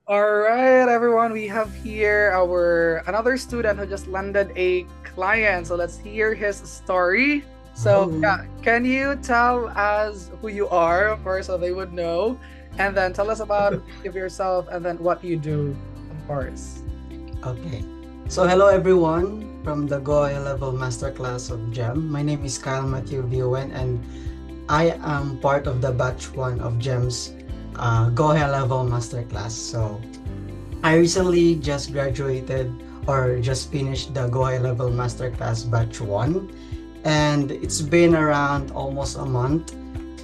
All right, everyone, we have here our another student who just landed a client. So let's hear his story. So Hello. yeah, can you tell us who you are, of course, so they would know, and then tell us about of yourself and then what you do, of course. Okay. So hello everyone from the GoHighLevel Masterclass of GEM. My name is Kyle Matthew Vioen and I am part of the batch 1 of GEM's GoHighLevel Masterclass. So I recently just graduated or just finished the GoHighLevel Masterclass batch 1 and it's been around almost a month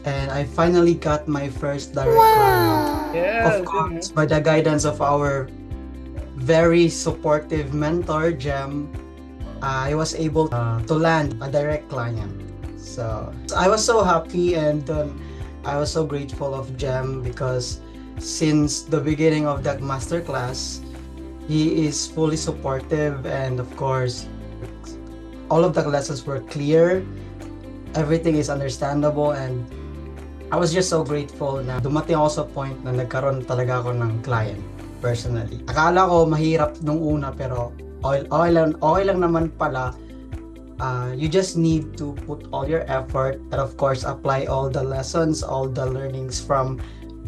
and I finally got my first direct client. Of Yes, you know. course, by the guidance of our very supportive mentor, Jem, I was able to land a direct client. So I was so happy and I was so grateful of Jem because since the beginning of that masterclass, he is fully supportive and of course, all of the lessons were clear. Everything is understandable and I was just so grateful na dumating ako sa point na nagkaroon talaga ako ng client personally. Akala ko mahirap nung una pero okay lang naman pala. You just need to put all your effort and of course apply all the lessons, all the learnings from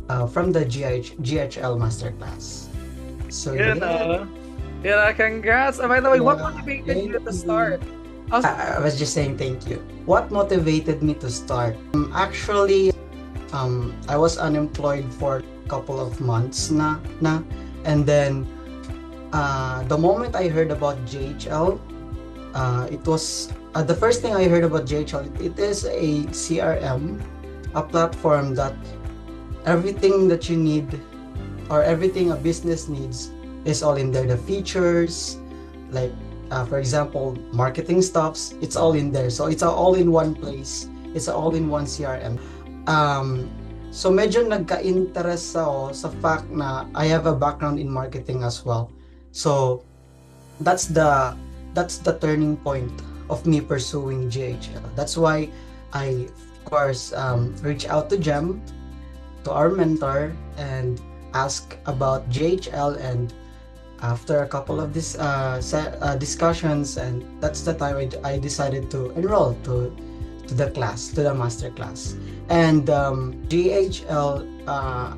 the GHL Masterclass. So You yeah, know. Congrats. And by the way, what yeah, motivated thank you to you. start? Also, I was just saying thank you. What motivated me to start? Actually, I was unemployed for a couple of months na and then the moment I heard about JHL, it was the first thing I heard about JHL. It is a CRM, a platform that everything that you need or everything a business needs is all in there. The features, like for example, marketing stuffs, it's all in there. So it's all in one place. It's all in one CRM. Um, so medyo nagka-interest ako sa fact na I have a background in marketing as well. So that's the that's the turning point of me pursuing GHL. That's why I of course reach out to Jem, to our mentor, and ask about GHL. And after a couple of discussions, and that's the time I decided to enroll to the class, to the master class. And GHL,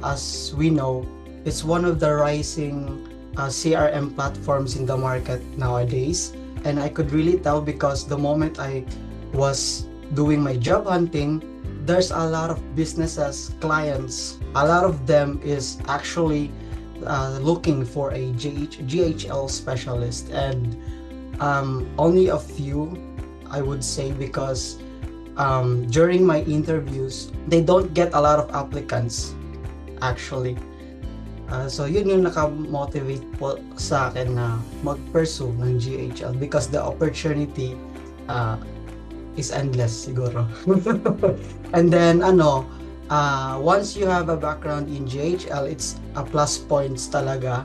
as we know, it's one of the rising CRM platforms in the market nowadays. And I could really tell because the moment I was doing my job hunting, there's a lot of businesses, clients, a lot of them is actually looking for a GHL specialist, and only a few, I would say, because during my interviews, they don't get a lot of applicants actually. So yun yung naka-motivate po sa akin na mag-pursue ng GHL because the opportunity uh, is endless siguro. And then once you have a background in GHL, it's a plus points talaga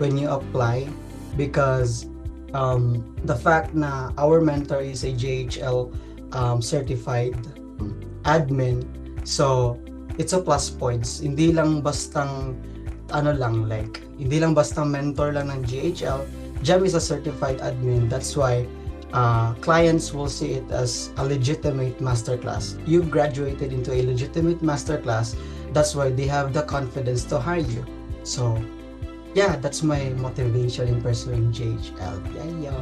when you apply because the fact na our mentor is a GHL certified admin, so it's a plus points. Hindi lang bastang mentor lang ng GHL. Jam is a certified admin. That's why clients will see it as a legitimate masterclass. You've graduated into a legitimate masterclass. That's why they have the confidence to hire you. So, yeah, that's my motivation in pursuing GHL. Yeah, yeah.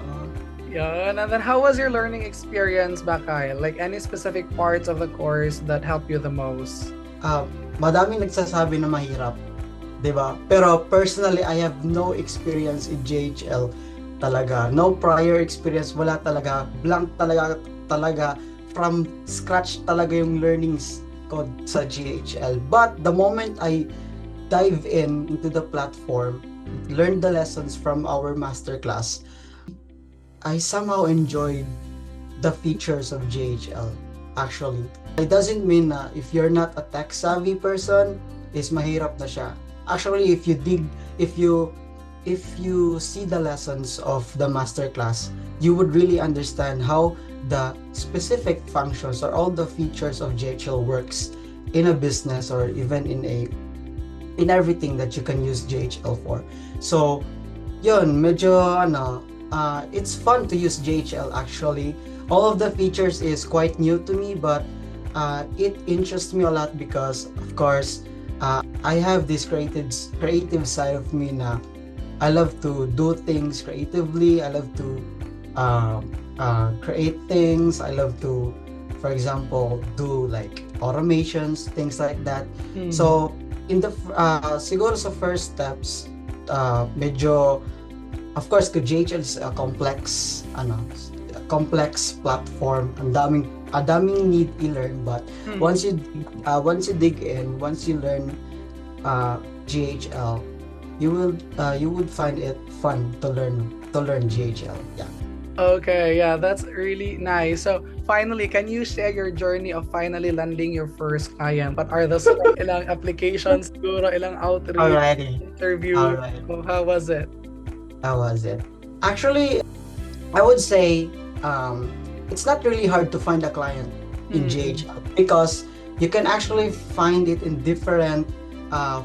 yeah. And then how was your learning experience, Bakay? Like any specific parts of the course that helped you the most? Uh, Madaming nagsasabi na mahirap, 'di ba? Pero personally, I have no experience in GHL talaga. No prior experience, wala talaga. Blank talaga from scratch talaga yung learnings ko sa GHL. But the moment I dive into the platform, learn the lessons from our masterclass, I somehow enjoyed the features of GHL actually. It doesn't mean na if you're not a tech savvy person, is mahirap na siya. Actually, if you see the lessons of the masterclass, you would really understand how the specific functions or all the features of GHL works in a business or even in everything that you can use GHL for. So yun, medyo it's fun to use GHL actually. All of the features is quite new to me, but it interests me a lot because of course I have this creative side of me na I love to do things creatively. I love to uh, create things. I love to, for example, do like automations, things like that. Mm. So in the siguro sa first steps, medyo of course, GHL is a complex platform. Ang daming need i-learn, but Mm. once you dig in, once you learn GHL, you would find it fun to learn GHL. Yeah. Okay, yeah, that's really nice. So, finally, can you share your journey of finally landing your first client? What are the steps? Ilang applications, siguro, ilang outreach, Alrighty. interview? Alright. So, how was it? How was it? Actually, I would say um, it's not really hard to find a client in Mm. GHL because you can actually find it in different,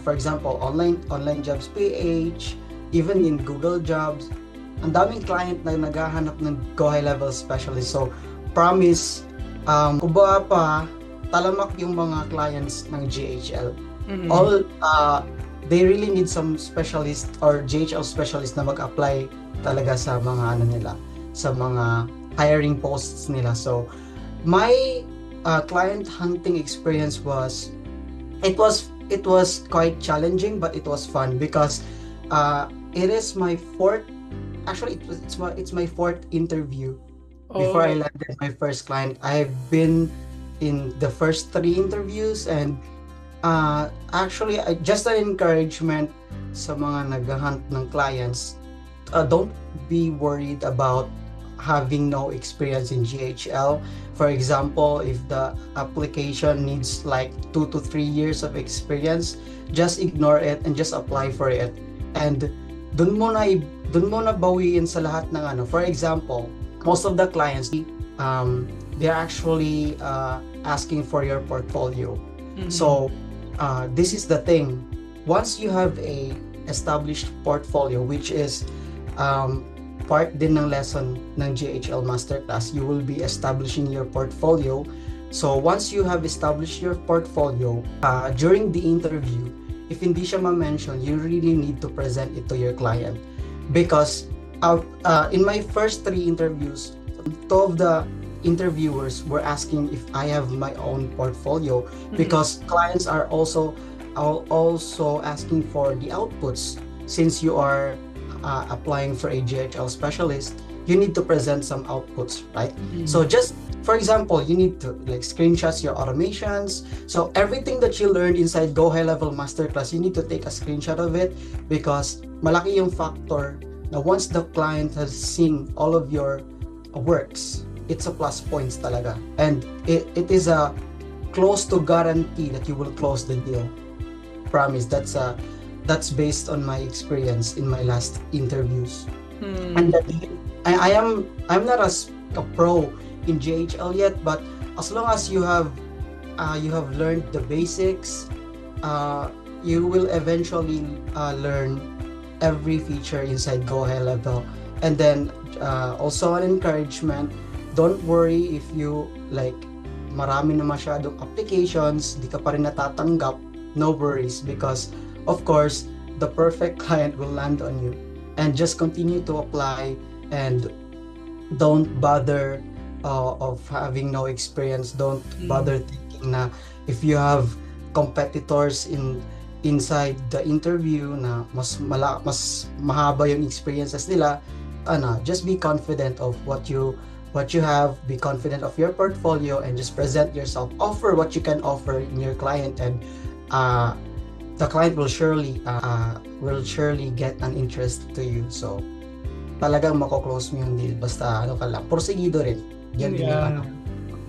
for example, online jobs PH, even in Google Jobs. Ang daming client na naghahanap ng GoHighLevel specialist. So, promise, kuba pa, talamak yung mga clients ng GHL. Mm. All, they really need some specialist or GHL specialist na mag-apply talaga sa mga ano nila, sa mga hiring posts nila. So, my client hunting experience it was quite challenging, but it was fun because it is my fourth actually it's my fourth interview before I Oh, landed my first client. I've been in the first three interviews, and actually just an encouragement sa mga naghahunt ng clients, don't be worried about having no experience in GHL. For example, if the application needs like 2 to 3 years of experience, just ignore it and just apply for it. And dun mo na dun mo na bawiin sa lahat ng ano. For example, most of the clients, they're actually asking for your portfolio. mm. So this is the thing. Once you have a established portfolio, which is um, part din ng lesson ng GHL Masterclass, you will be establishing your portfolio. So once you have established your portfolio, during the interview, if hindi siya ma-mention, you really need to present it to your client. Because in my first three interviews, two of the interviewers were asking if I have my own portfolio, Mm. because clients are also asking for the outputs. Since you are applying for a GHL specialist, you need to present some outputs, right? Mm. So just for example, you need to like screenshots your automations. So everything that you learned inside GoHighLevel Masterclass, you need to take a screenshot of it, because malaki yung factor na once the client has seen all of your works, it's a plus points talaga. And it is a close to guarantee that you will close the deal. Promise. That's based on my experience in my last interviews. And Mm. I'm not a pro in GHL yet, but as long as you have learned the basics, you will eventually learn every feature inside GoHighLevel. And then also an encouragement, don't worry if you like marami na masyadong applications, di ka pa rin natatanggap. No worries, because of course the perfect client will land on you. And just continue to apply, and don't bother of having no experience. Don't Mm. bother thinking na if you have competitors inside the interview na mas mahaba yung experiences nila. Just be confident of what you have. Be confident of your portfolio, and just present yourself, offer what you can offer in your client, and uh, the client will surely get an interest to you. So talagang mako-close mo yung deal, basta ano ka lang, porsigido rin. Yan din yung Yeah.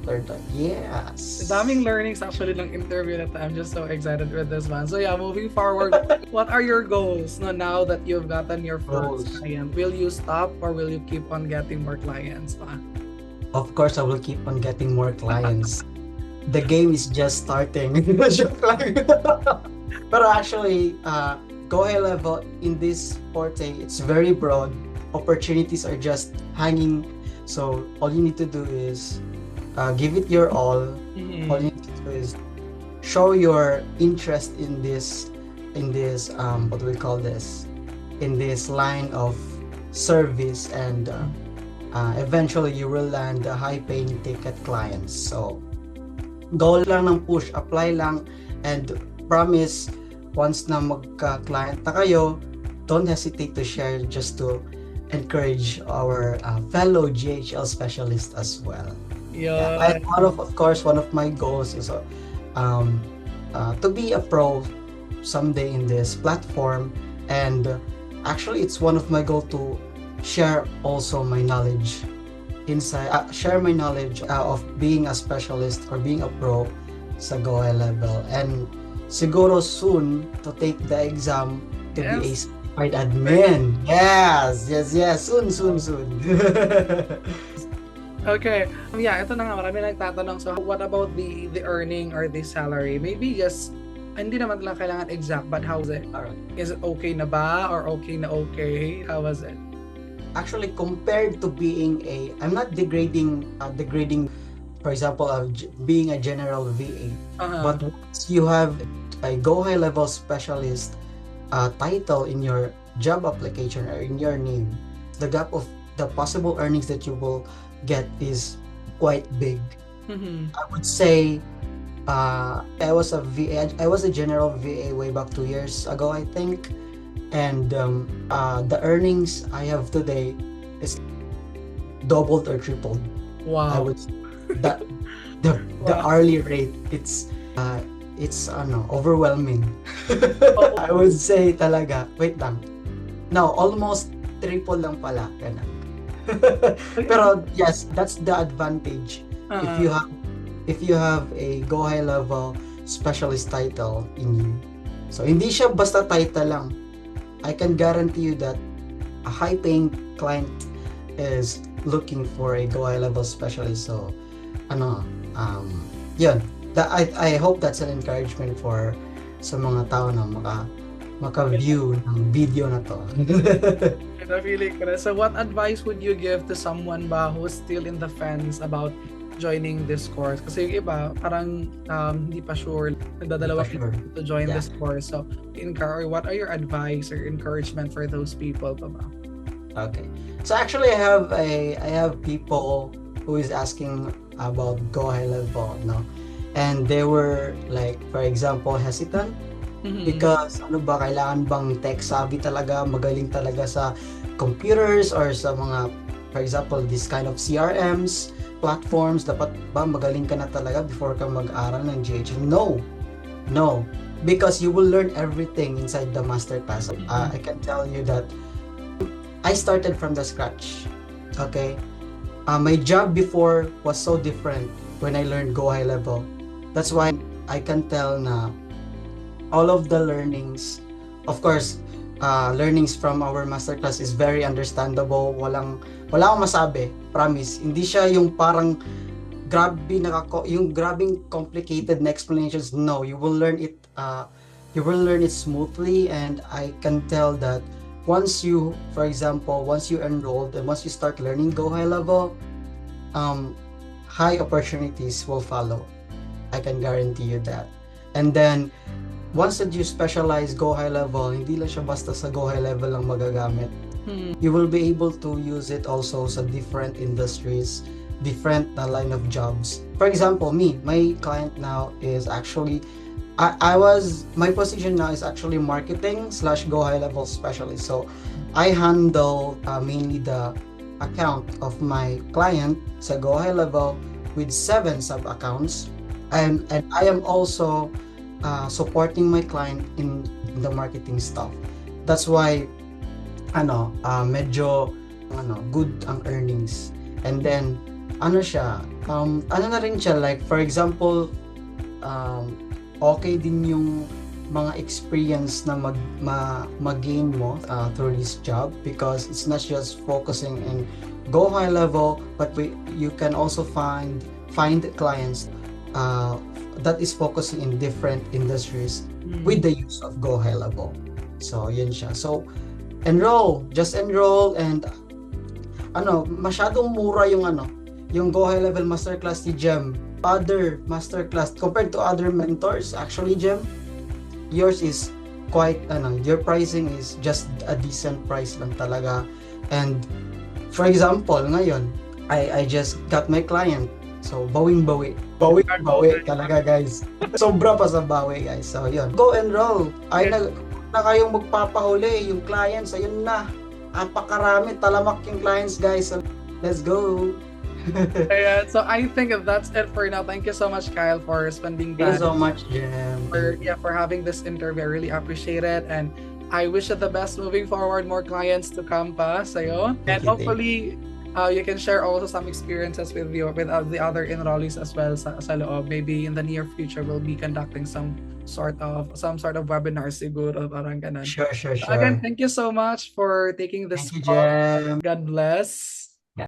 third time. Yes. Daming learnings actually ng interview that I'm just so excited with this one. So yeah, moving forward, what are your goals no, now that you've gotten your first Goals. client? Will you stop or will you keep on getting more clients pa? Of course, I will keep on getting more clients. The game is just starting. Joke lang. Pero actually, GoHighLevel in this forte, it's very broad. Opportunities are just hanging. So all you need to do is give it your all. All you need to do is show your interest in this what do we call this, in this line of service, and eventually you will land a high paying ticket clients. So go lang ng push, apply lang, and promise, once na magka-client na kayo, don't hesitate to share, just to encourage our fellow GHL specialists as well. Yeah, Yeah. and of course, one of my goals is to be a pro someday in this platform, and actually, it's one of my goal to share also my knowledge inside, share my knowledge of being a specialist or being a pro sa GoHighLevel, and siguro soon to take the exam to be a Yes. certified admin. Yes, soon. Okay. Yeah, ito na nga, marami nagtatanong. So, what about the earning or the salary? Maybe just, hindi naman lang kailangan exact, but how is it? Alright. Is it okay na ba? Or okay na okay? How was it? Actually, compared to being I'm not degrading, for example, of being a general VA. But once you have a GoHighLevel specialist title in your job application or in your name, the gap of the possible earnings that you will get is quite big. I would say I was a VA. I was a general VA way back 2 years ago, I think, and the earnings I have today is doubled or tripled. I Wow. would that the Wow. hourly rate, it's overwhelming. I would say talaga. Wait lang. No, almost triple lang pala. Ganun. Pero yes, that's the advantage if you have a GoHighLevel specialist title in you. So hindi siya basta title lang. I can guarantee you that a high-paying client is looking for a GoHighLevel specialist. So yun. I hope that's an encouragement for sa mga tao na maka-view ng video na to. Feeling ko na. So, what advice would you give to someone ba who's still in the fence about joining this course? Kasi yung iba, parang hindi pa sure, nagdadalawa to join this course. So, what are your advice or encouragement for those people pa ba? Okay. So actually, I have people who is asking about GoHighLevel, no? And they were like, for example, hesitant. Because kailangan bang tech savvy talaga, magaling talaga sa computers or sa mga, for example, this kind of CRMs, platforms, dapat ba magaling ka na talaga before ka mag-aral ng GHL? No. Because you will learn everything inside the masterclass. I can tell you that I started from the scratch. Okay? My job before was so different when I learned GoHighLevel. That's why I can tell na all of the learnings, of course, learnings from our masterclass is very understandable. Wala akong masabi, promise. Hindi siya yung parang yung grabing complicated na explanations. No, you will learn it smoothly, and I can tell that once you enrolled and once you start learning GoHighLevel, high opportunities will follow. I can guarantee you that. And then once that you specialize GoHighLevel, hindi lang siya basta sa GoHighLevel lang magagamit. You will be able to use it also sa different industries, different line of jobs. For example, my client now is actually, my position now is actually marketing / GoHighLevel specialist. So I handle mainly the account of my client sa GoHighLevel with 7 sub-accounts. And I am also supporting my client in the marketing stuff. That's why medyo good ang earnings. And then na rin siya, like for example, okay din yung mga experience na mag-gain mo through this job, because it's not just focusing in GoHighLevel, but you can also find clients that is focusing in different industries. with the use of GoHighLevel. So, yun siya. So, just enroll, and masyadong mura yung GoHighLevel Masterclass ni Jem. Other masterclass, compared to other mentors, actually, Jem, yours is quite, your pricing is just a decent price lang talaga. And, for example, ngayon, I just got my client. So, bawing-bawi. Bawing-bawi talaga, guys. Sobra pa sa bawi, guys. So, yun. Go enroll. Ay, na kayong magpapahuli. Yung clients, ayun na. Napakarami. Talamak yung clients, guys. So, let's go. Yeah, so I think that's it for now. Thank you so much, Kyle, for spending Thank you time. so much, Jem. For having this interview. I really appreciate it. And I wish you the best moving forward. More clients to come pa sa'yo. And hopefully, you can share also some experiences with the other enrollees as well sa loob. Maybe in the near future, we'll be conducting some sort of webinar siguro, parang ganun. Sure. Again, thank you so much for taking this Thank you, call. Jem. God bless.